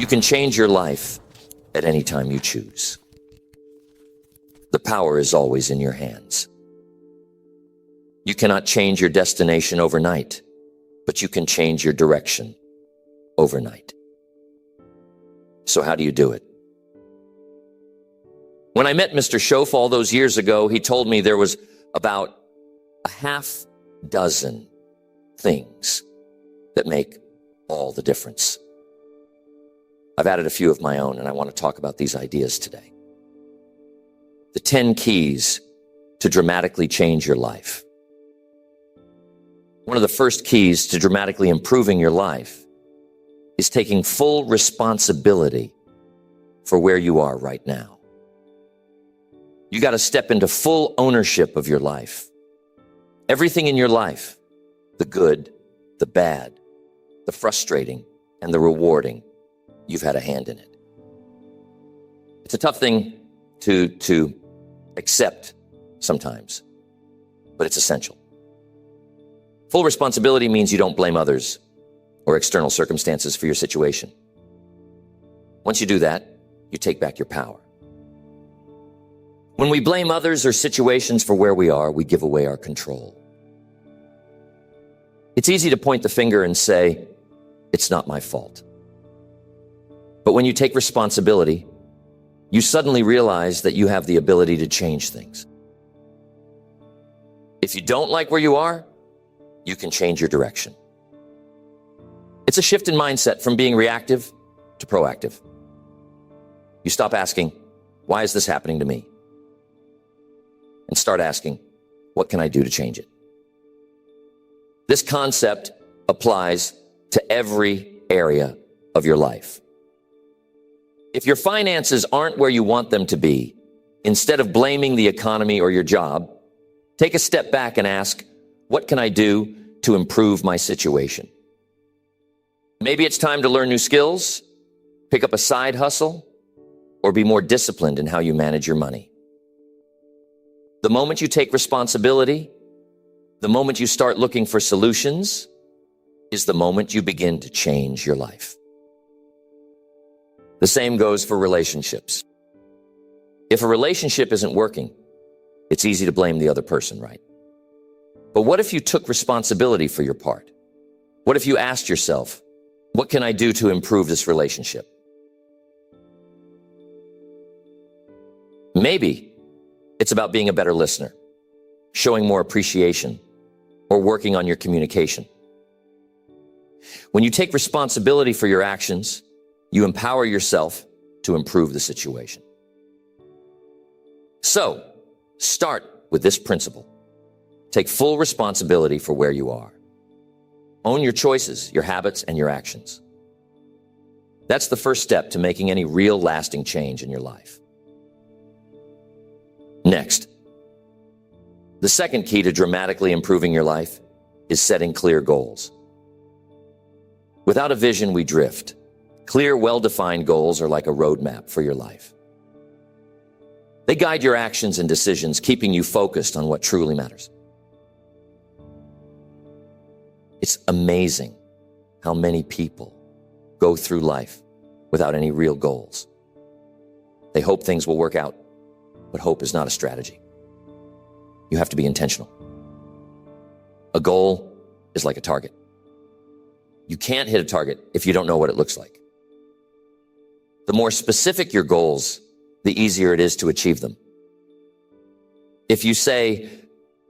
You can change your life at any time you choose. The power is always in your hands. You cannot change your destination overnight, but you can change your direction overnight. So how do you do it? When I met Mr. Shoaff all those years ago, he told me there was about a half dozen things that make all the difference. I've added a few of my own, and I want to talk about these ideas today. The 10 keys to dramatically change your life. One of the first keys to dramatically improving your life is taking full responsibility for where you are right now. You got to step into full ownership of your life. Everything in your life, the good, the bad, the frustrating, and the rewarding, you've had a hand in it. It's a tough thing to accept sometimes, but it's essential. Full responsibility means you don't blame others or external circumstances for your situation. Once you do that, you take back your power. When we blame others or situations for where we are, we give away our control. It's easy to point the finger and say, it's not my fault. But when you take responsibility, you suddenly realize that you have the ability to change things. If you don't like where you are, you can change your direction. It's a shift in mindset from being reactive to proactive. You stop asking, why is this happening to me? And start asking, what can I do to change it? This concept applies to every area of your life. If your finances aren't where you want them to be, instead of blaming the economy or your job, take a step back and ask, what can I do to improve my situation? Maybe it's time to learn new skills, pick up a side hustle, or be more disciplined in how you manage your money. The moment you take responsibility, the moment you start looking for solutions, is the moment you begin to change your life. The same goes for relationships. If a relationship isn't working, it's easy to blame the other person, right? But what if you took responsibility for your part? What if you asked yourself, what can I do to improve this relationship? Maybe it's about being a better listener, showing more appreciation, or working on your communication. When you take responsibility for your actions, you empower yourself to improve the situation. So, start with this principle. Take full responsibility for where you are. Own your choices, your habits, and your actions. That's the first step to making any real lasting change in your life. Next, the second key to dramatically improving your life is setting clear goals. Without a vision, we drift. Clear, well-defined goals are like a roadmap for your life. They guide your actions and decisions, keeping you focused on what truly matters. It's amazing how many people go through life without any real goals. They hope things will work out, but hope is not a strategy. You have to be intentional. A goal is like a target. You can't hit a target if you don't know what it looks like. The more specific your goals, the easier it is to achieve them. If you say,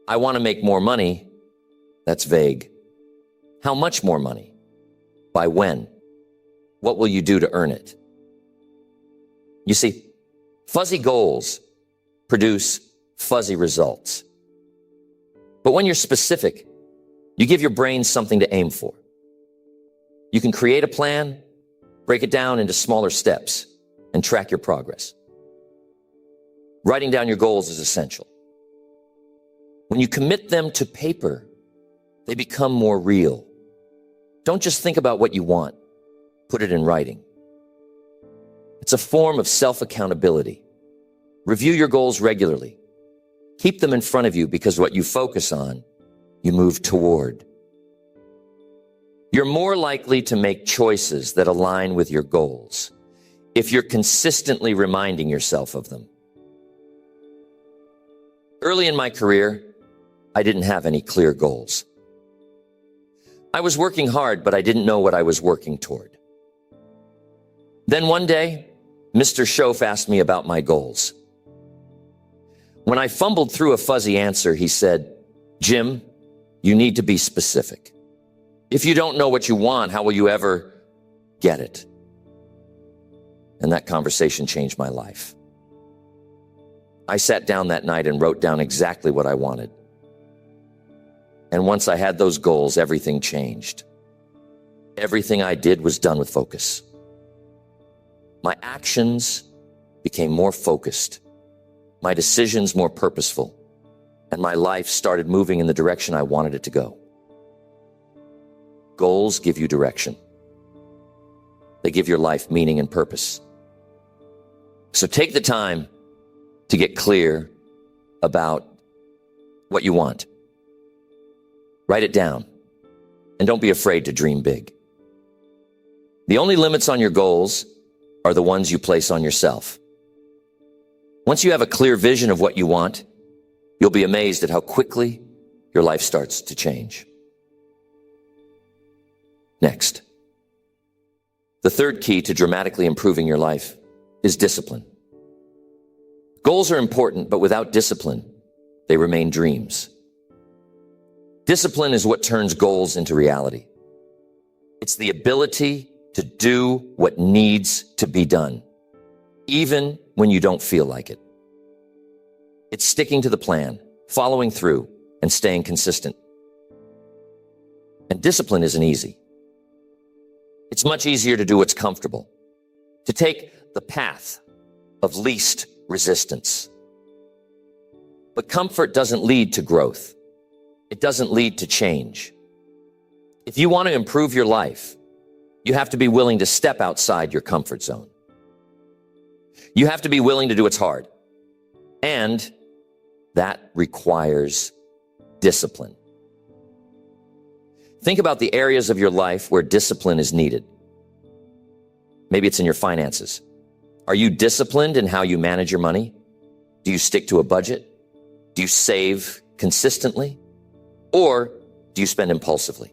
I want to make more money, that's vague. How much more money? By when? What will you do to earn it? You see, fuzzy goals produce fuzzy results. But when you're specific, you give your brain something to aim for. You can create a plan, break it down into smaller steps, and track your progress. Writing down your goals is essential. When you commit them to paper, they become more real. Don't just think about what you want. Put it in writing. It's a form of self-accountability. Review your goals regularly. Keep them in front of you because what you focus on, you move toward. You're more likely to make choices that align with your goals if you're consistently reminding yourself of them. Early in my career, I didn't have any clear goals. I was working hard, but I didn't know what I was working toward. Then one day, Mr. Schoaf asked me about my goals. When I fumbled through a fuzzy answer, he said, "Jim, you need to be specific. If you don't know what you want, how will you ever get it?" And that conversation changed my life. I sat down that night and wrote down exactly what I wanted. And once I had those goals, everything changed. Everything I did was done with focus. My actions became more focused, my decisions more purposeful, and my life started moving in the direction I wanted it to go. Goals give you direction. They give your life meaning and purpose. So take the time to get clear about what you want. Write it down, and don't be afraid to dream big. The only limits on your goals are the ones you place on yourself. Once you have a clear vision of what you want, you'll be amazed at how quickly your life starts to change. Next, the third key to dramatically improving your life is discipline. Goals are important, but without discipline, they remain dreams. Discipline is what turns goals into reality. It's the ability to do what needs to be done, even when you don't feel like it. It's sticking to the plan, following through, and staying consistent. And discipline isn't easy. It's much easier to do what's comfortable, to take the path of least resistance. But comfort doesn't lead to growth. It doesn't lead to change. If you want to improve your life, you have to be willing to step outside your comfort zone. You have to be willing to do what's hard. And that requires discipline. Think about the areas of your life where discipline is needed. Maybe it's in your finances. Are you disciplined in how you manage your money? Do you stick to a budget? Do you save consistently? Or do you spend impulsively?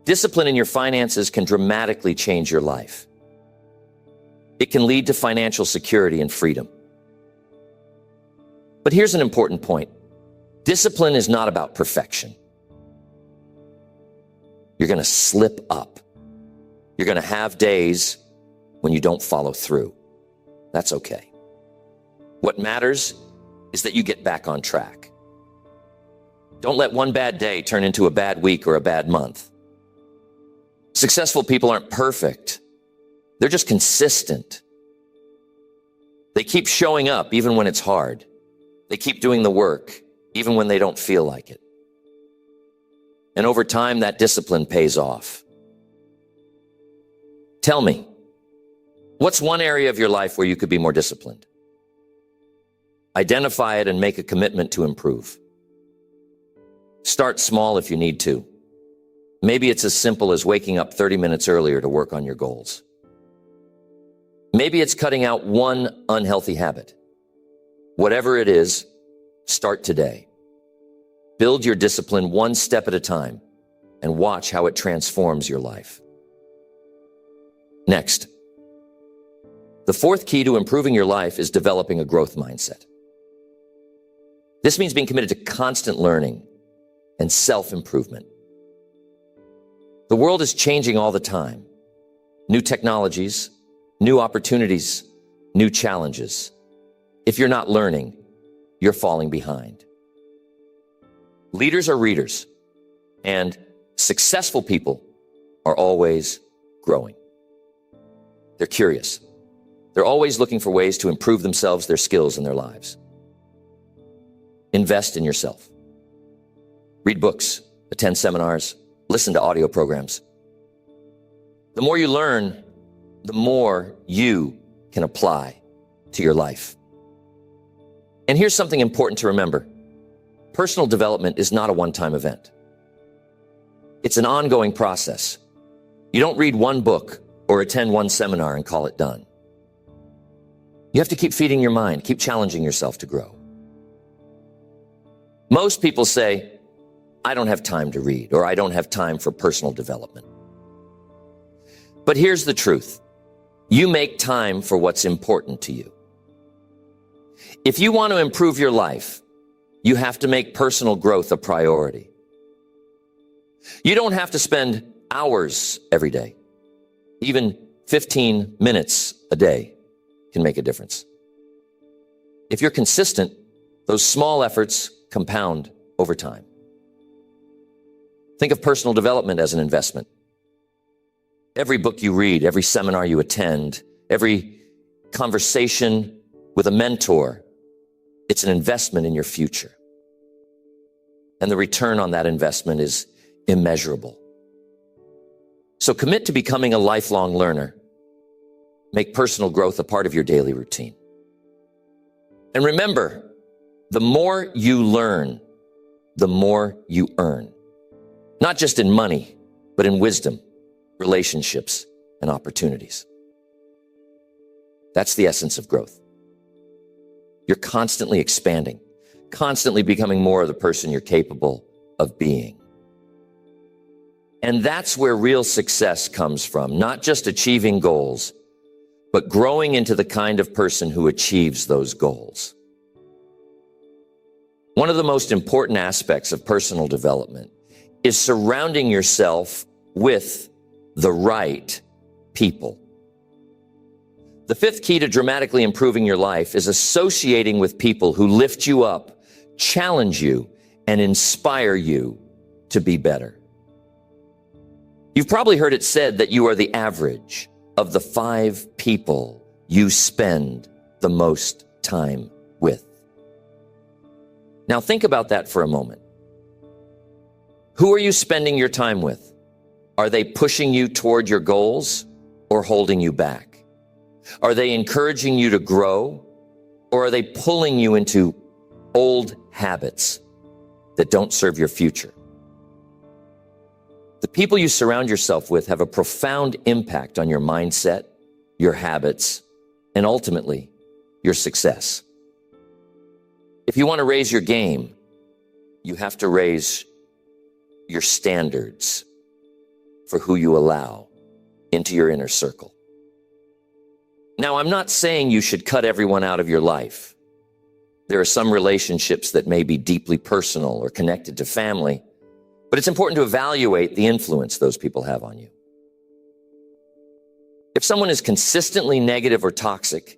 Discipline in your finances can dramatically change your life. It can lead to financial security and freedom. But here's an important point. Discipline is not about perfection. You're going to slip up. You're going to have days when you don't follow through. That's okay. What matters is that you get back on track. Don't let one bad day turn into a bad week or a bad month. Successful people aren't perfect. They're just consistent. They keep showing up even when it's hard. They keep doing the work even when they don't feel like it. And over time, that discipline pays off. Tell me, what's one area of your life where you could be more disciplined? Identify it and make a commitment to improve. Start small if you need to. Maybe it's as simple as waking up 30 minutes earlier to work on your goals. Maybe it's cutting out one unhealthy habit. Whatever it is, start today. Build your discipline one step at a time and watch how it transforms your life. Next, the fourth key to improving your life is developing a growth mindset. This means being committed to constant learning and self-improvement. The world is changing all the time. New technologies, new opportunities, new challenges. If you're not learning, you're falling behind. Leaders are readers, and successful people are always growing. They're curious. They're always looking for ways to improve themselves, their skills, and their lives. Invest in yourself. Read books, attend seminars, listen to audio programs. The more you learn, the more you can apply to your life. And here's something important to remember. Personal development is not a one-time event. It's an ongoing process. You don't read one book or attend one seminar and call it done. You have to keep feeding your mind, keep challenging yourself to grow. Most people say, I don't have time to read, or I don't have time for personal development. But here's the truth. You make time for what's important to you. If you want to improve your life, you have to make personal growth a priority. You don't have to spend hours every day. Even 15 minutes a day can make a difference. If you're consistent, those small efforts compound over time. Think of personal development as an investment. Every book you read, every seminar you attend, every conversation with a mentor, it's an investment in your future. And the return on that investment is immeasurable. So commit to becoming a lifelong learner. Make personal growth a part of your daily routine. And remember, the more you learn, the more you earn. Not just in money, but in wisdom, relationships, and opportunities. That's the essence of growth. You're constantly expanding, constantly becoming more of the person you're capable of being. And that's where real success comes from, not just achieving goals, but growing into the kind of person who achieves those goals. One of the most important aspects of personal development is surrounding yourself with the right people. The fifth key to dramatically improving your life is associating with people who lift you up, challenge you, and inspire you to be better. You've probably heard it said that you are the average of the 5 people you spend the most time with. Now think about that for a moment. Who are you spending your time with? Are they pushing you toward your goals or holding you back? Are they encouraging you to grow, or are they pulling you into old habits that don't serve your future? The people you surround yourself with have a profound impact on your mindset, your habits, and ultimately, your success. If you want to raise your game, you have to raise your standards for who you allow into your inner circle. Now, I'm not saying you should cut everyone out of your life. There are some relationships that may be deeply personal or connected to family, but it's important to evaluate the influence those people have on you. If someone is consistently negative or toxic,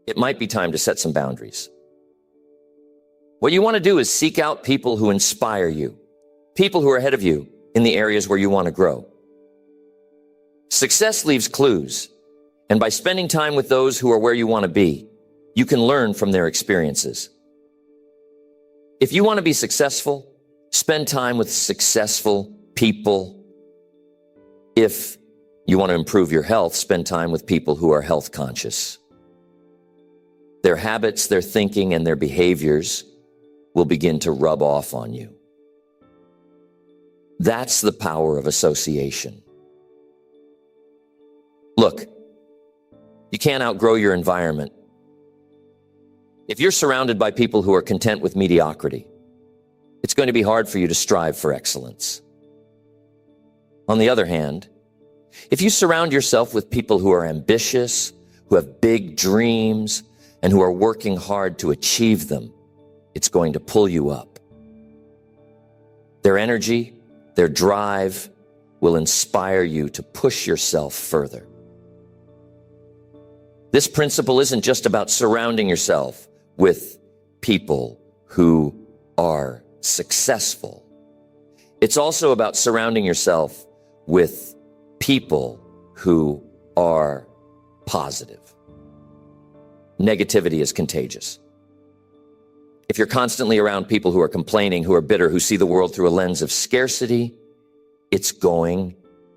it might be time to set some boundaries. What you want to do is seek out people who inspire you, people who are ahead of you in the areas where you want to grow. Success leaves clues, and by spending time with those who are where you want to be, you can learn from their experiences. If you want to be successful, spend time with successful people. If you want to improve your health, spend time with people who are health conscious. Their habits, their thinking, and their behaviors will begin to rub off on you. That's the power of association. Look, you can't outgrow your environment. If you're surrounded by people who are content with mediocrity, it's going to be hard for you to strive for excellence. On the other hand, if you surround yourself with people who are ambitious, who have big dreams, and who are working hard to achieve them, it's going to pull you up. Their energy, their drive will inspire you to push yourself further. This principle isn't just about surrounding yourself with people who are successful. It's also about surrounding yourself with people who are positive. Negativity is contagious. If you're constantly around people who are complaining, who are bitter, who see the world through a lens of scarcity, it's going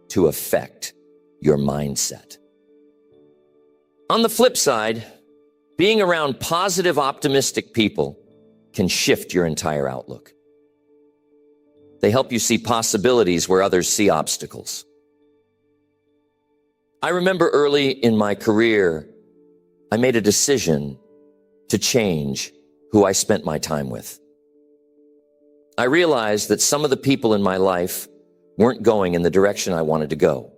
to affect your mindset. On the flip side, being around positive, optimistic people can shift your entire outlook. They help you see possibilities where others see obstacles. I remember early in my career, I made a decision to change who I spent my time with. I realized that some of the people in my life weren't going in the direction I wanted to go.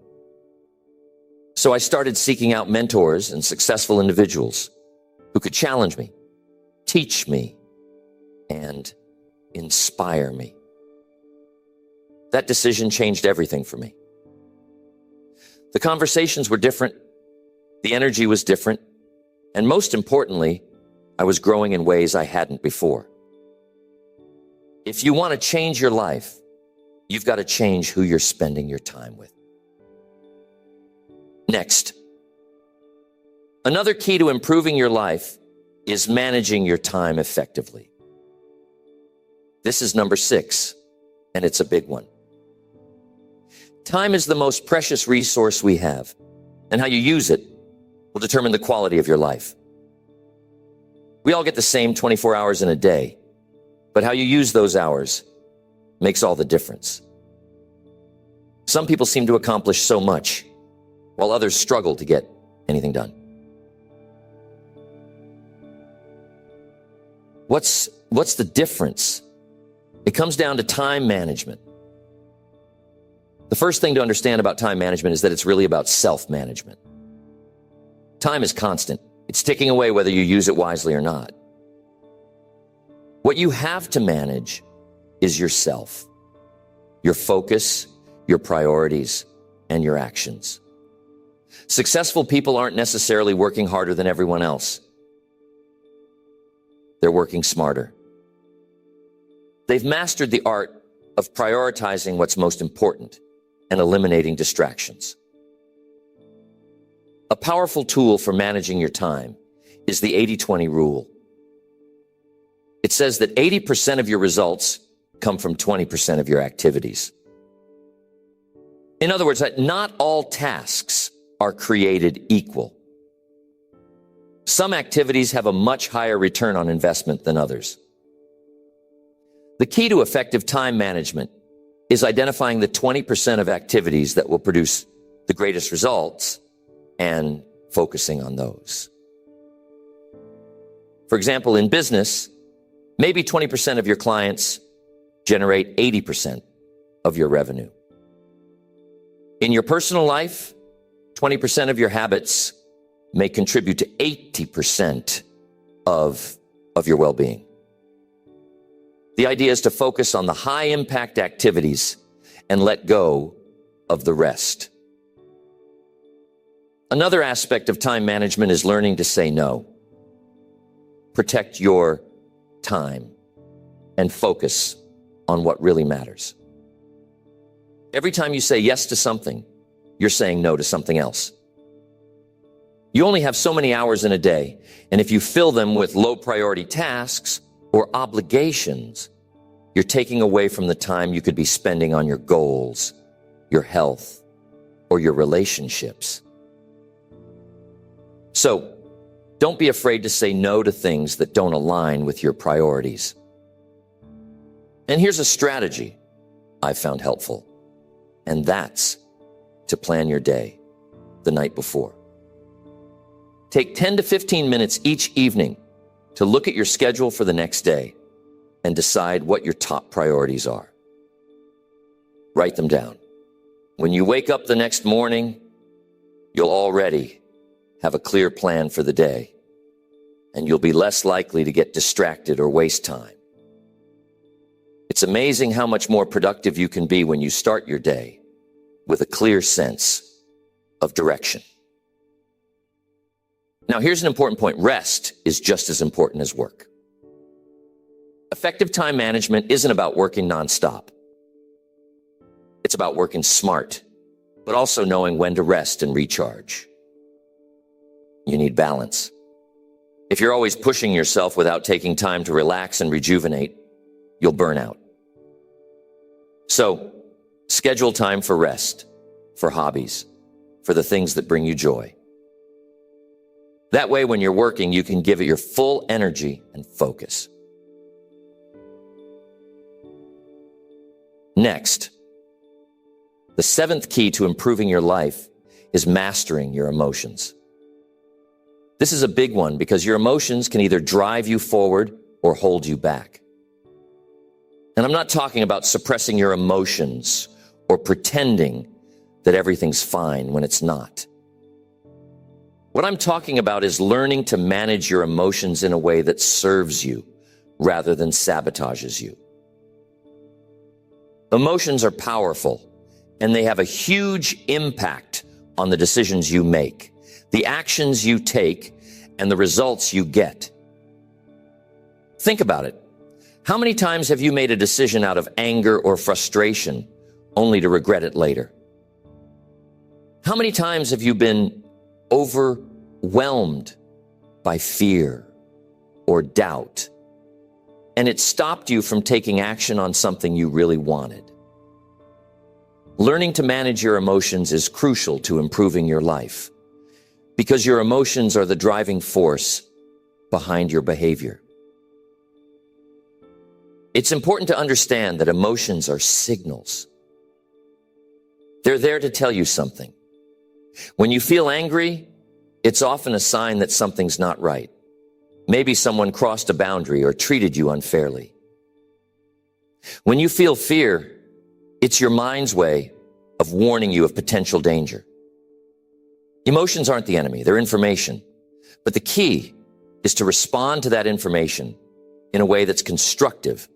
So I started seeking out mentors and successful individuals who could challenge me, teach me, and inspire me. That decision changed everything for me. The conversations were different, the energy was different, and most importantly, I was growing in ways I hadn't before. If you want to change your life, you've got to change who you're spending your time with. Next, another key to improving your life is managing your time effectively. This is number 6, and it's a big one. Time is the most precious resource we have, and how you use it will determine the quality of your life. We all get the same 24 hours in a day, but how you use those hours makes all the difference. Some people seem to accomplish so much, while others struggle to get anything done. What's the difference? It comes down to time management. The first thing to understand about time management is that it's really about self-management. Time is constant. It's ticking away whether you use it wisely or not. What you have to manage is yourself, your focus, your priorities, and your actions. Successful people aren't necessarily working harder than everyone else. They're working smarter. They've mastered the art of prioritizing what's most important and eliminating distractions. A powerful tool for managing your time is the 80-20 rule. It says that 80% of your results come from 20% of your activities. In other words, that not all tasks are created equal. Some activities have a much higher return on investment than others. The key to effective time management is identifying the 20% of activities that will produce the greatest results and focusing on those. For example, in business, maybe 20% of your clients generate 80% of your revenue. In your personal life, 20% of your habits may contribute to 80% of your well-being. The idea is to focus on the high-impact activities and let go of the rest. Another aspect of time management is learning to say no. Protect your time and focus on what really matters. Every time you say yes to something, you're saying no to something else. You only have so many hours in a day, and if you fill them with low-priority tasks or obligations, you're taking away from the time you could be spending on your goals, your health, or your relationships. So, don't be afraid to say no to things that don't align with your priorities. And here's a strategy I've found helpful, and that's to plan your day the night before. Take 10 to 15 minutes each evening to look at your schedule for the next day and decide what your top priorities are. Write them down. When you wake up the next morning, you'll already have a clear plan for the day, and you'll be less likely to get distracted or waste time. It's amazing how much more productive you can be when you start your day with a clear sense of direction. Now, here's an important point. Rest is just as important as work. Effective time management isn't about working nonstop. It's about working smart, but also knowing when to rest and recharge. You need balance. If you're always pushing yourself without taking time to relax and rejuvenate, you'll burn out. So, schedule time for rest, for hobbies, for the things that bring you joy. That way, when you're working, you can give it your full energy and focus. Next, the seventh key to improving your life is mastering your emotions. This is a big one because your emotions can either drive you forward or hold you back. And I'm not talking about suppressing your emotions or pretending that everything's fine when it's not. What I'm talking about is learning to manage your emotions in a way that serves you rather than sabotages you. Emotions are powerful, and they have a huge impact on the decisions you make, the actions you take, and the results you get. Think about it. How many times have you made a decision out of anger or frustration only to regret it later? How many times have you been overwhelmed by fear or doubt, and it stopped you from taking action on something you really wanted? Learning to manage your emotions is crucial to improving your life because your emotions are the driving force behind your behavior. It's important to understand that emotions are signals. They're there to tell you something. When you feel angry, it's often a sign that something's not right. Maybe someone crossed a boundary or treated you unfairly. When you feel fear, it's your mind's way of warning you of potential danger. Emotions aren't the enemy, they're information. But the key is to respond to that information in a way that's constructive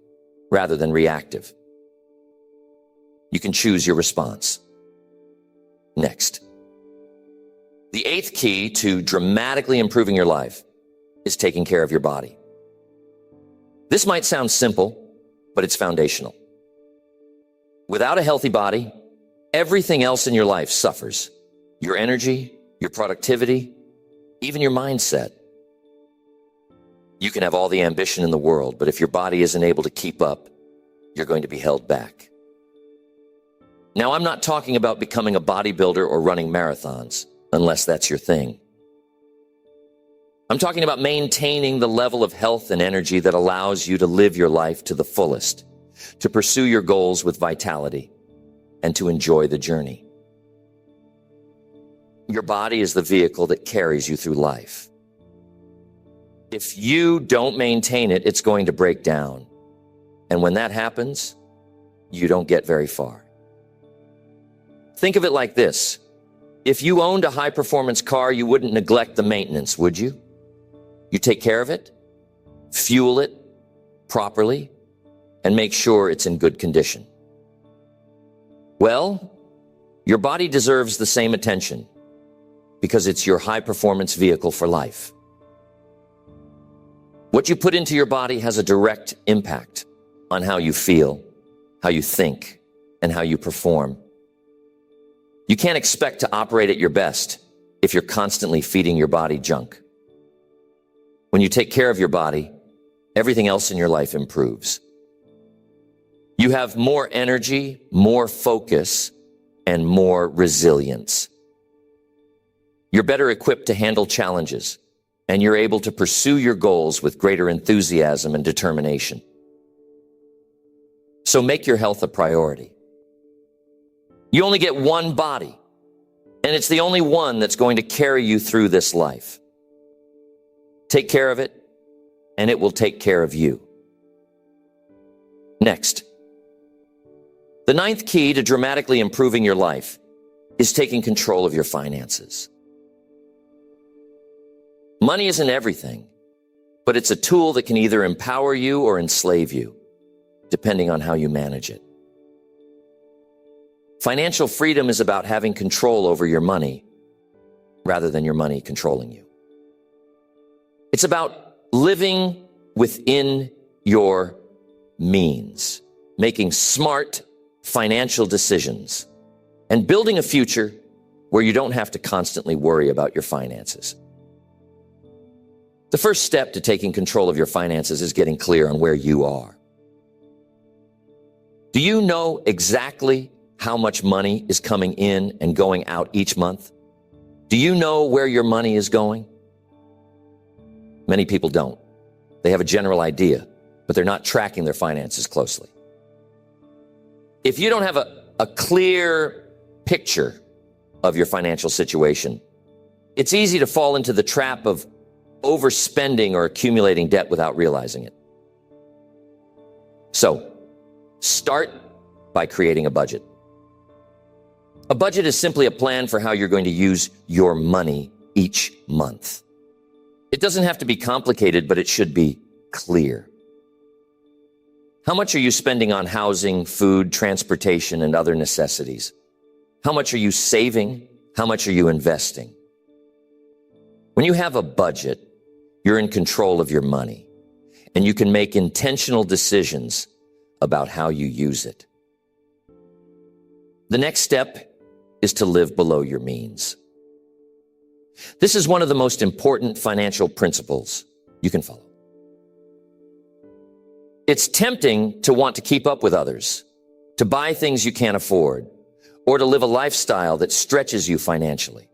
rather than reactive. You can choose your response. Next. The eighth key to dramatically improving your life is taking care of your body. This might sound simple, but it's foundational. Without a healthy body, everything else in your life suffers. Your energy, your productivity, even your mindset. You can have all the ambition in the world, but if your body isn't able to keep up, you're going to be held back. Now, I'm not talking about becoming a bodybuilder or running marathons, unless that's your thing. I'm talking about maintaining the level of health and energy that allows you to live your life to the fullest, to pursue your goals with vitality, and to enjoy the journey. Your body is the vehicle that carries you through life. If you don't maintain it, it's going to break down. And when that happens, you don't get very far. Think of it like this. If you owned a high-performance car, you wouldn't neglect the maintenance, would you? You take care of it, fuel it properly, and make sure it's in good condition. Well, your body deserves the same attention because it's your high-performance vehicle for life. What you put into your body has a direct impact on how you feel, how you think, and how you perform. You can't expect to operate at your best if you're constantly feeding your body junk. When you take care of your body, everything else in your life improves. You have more energy, more focus, and more resilience. You're better equipped to handle challenges, and you're able to pursue your goals with greater enthusiasm and determination. So make your health a priority. You only get one body, and it's the only one that's going to carry you through this life. Take care of it, and it will take care of you. Next. The ninth key to dramatically improving your life is taking control of your finances. Money isn't everything, but it's a tool that can either empower you or enslave you, depending on how you manage it. Financial freedom is about having control over your money rather than your money controlling you. It's about living within your means, making smart financial decisions, and building a future where you don't have to constantly worry about your finances. The first step to taking control of your finances is getting clear on where you are. Do you know exactly how much money is coming in and going out each month? Do you know where your money is going? Many people don't. They have a general idea, but they're not tracking their finances closely. If you don't have a clear picture of your financial situation, it's easy to fall into the trap of overspending or accumulating debt without realizing it. So, start by creating a budget. A budget is simply a plan for how you're going to use your money each month. It doesn't have to be complicated, but it should be clear. How much are you spending on housing, food, transportation, and other necessities? How much are you saving? How much are you investing? When you have a budget, you're in control of your money, and you can make intentional decisions about how you use it. The next step is to live below your means. This is one of the most important financial principles you can follow. It's tempting to want to keep up with others, to buy things you can't afford, or to live a lifestyle that stretches you financially.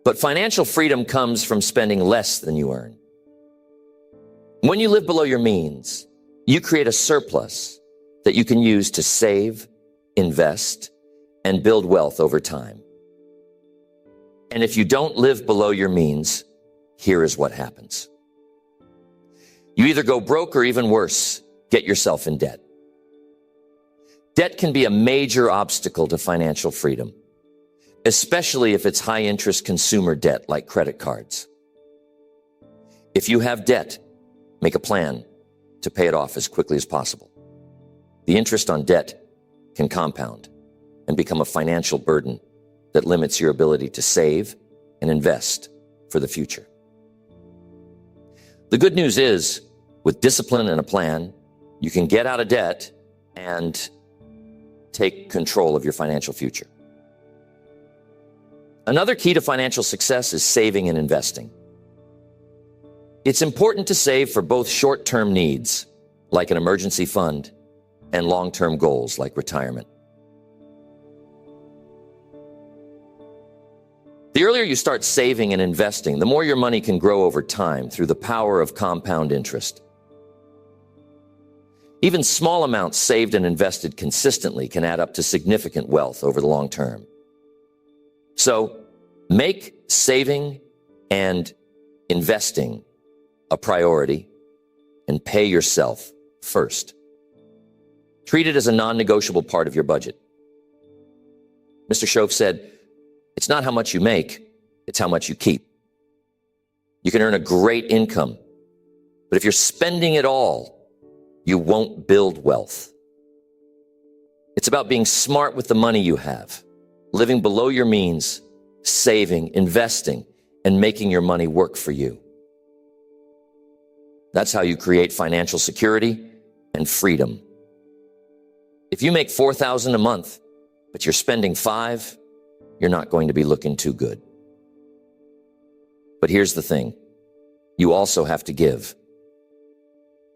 But financial freedom comes from spending less than you earn. When you live below your means, you create a surplus that you can use to save, invest, and build wealth over time. And if you don't live below your means, here is what happens. You either go broke or, even worse, get yourself in debt. Debt can be a major obstacle to financial freedom, especially if it's high-interest consumer debt like credit cards. If you have debt, make a plan to pay it off as quickly as possible. The interest on debt can compound and become a financial burden that limits your ability to save and invest for the future. The good news is, with discipline and a plan, you can get out of debt and take control of your financial future. Another key to financial success is saving and investing. It's important to save for both short-term needs, like an emergency fund, and long-term goals like retirement. The earlier you start saving and investing, the more your money can grow over time through the power of compound interest. Even small amounts saved and invested consistently can add up to significant wealth over the long term. So, make saving and investing a priority and pay yourself first. Treat it as a non-negotiable part of your budget. Mr. Shoaff said, "It's not how much you make, it's how much you keep." You can earn a great income, but if you're spending it all, you won't build wealth. It's about being smart with the money you have, living below your means, saving, investing, and making your money work for you. That's how you create financial security and freedom. If you make $4,000 a month, but you're spending $5,000, you're not going to be looking too good. But here's the thing. You also have to give.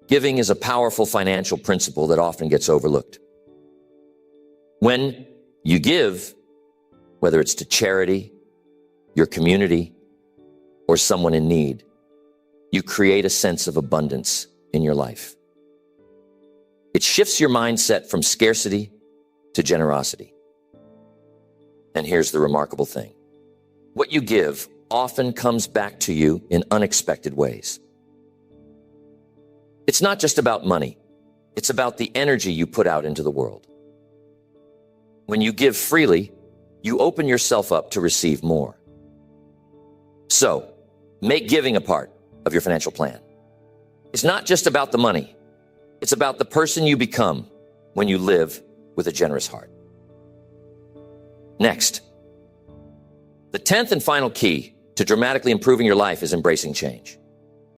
Giving is a powerful financial principle that often gets overlooked. When you give, whether it's to charity, your community, or someone in need, you create a sense of abundance in your life. It shifts your mindset from scarcity to generosity. And here's the remarkable thing. What you give often comes back to you in unexpected ways. It's not just about money. It's about the energy you put out into the world. When you give freely, you open yourself up to receive more. So, make giving a part of your financial plan. It's not just about the money. It's about the person you become when you live with a generous heart. Next, the 10th and final key to dramatically improving your life is embracing change.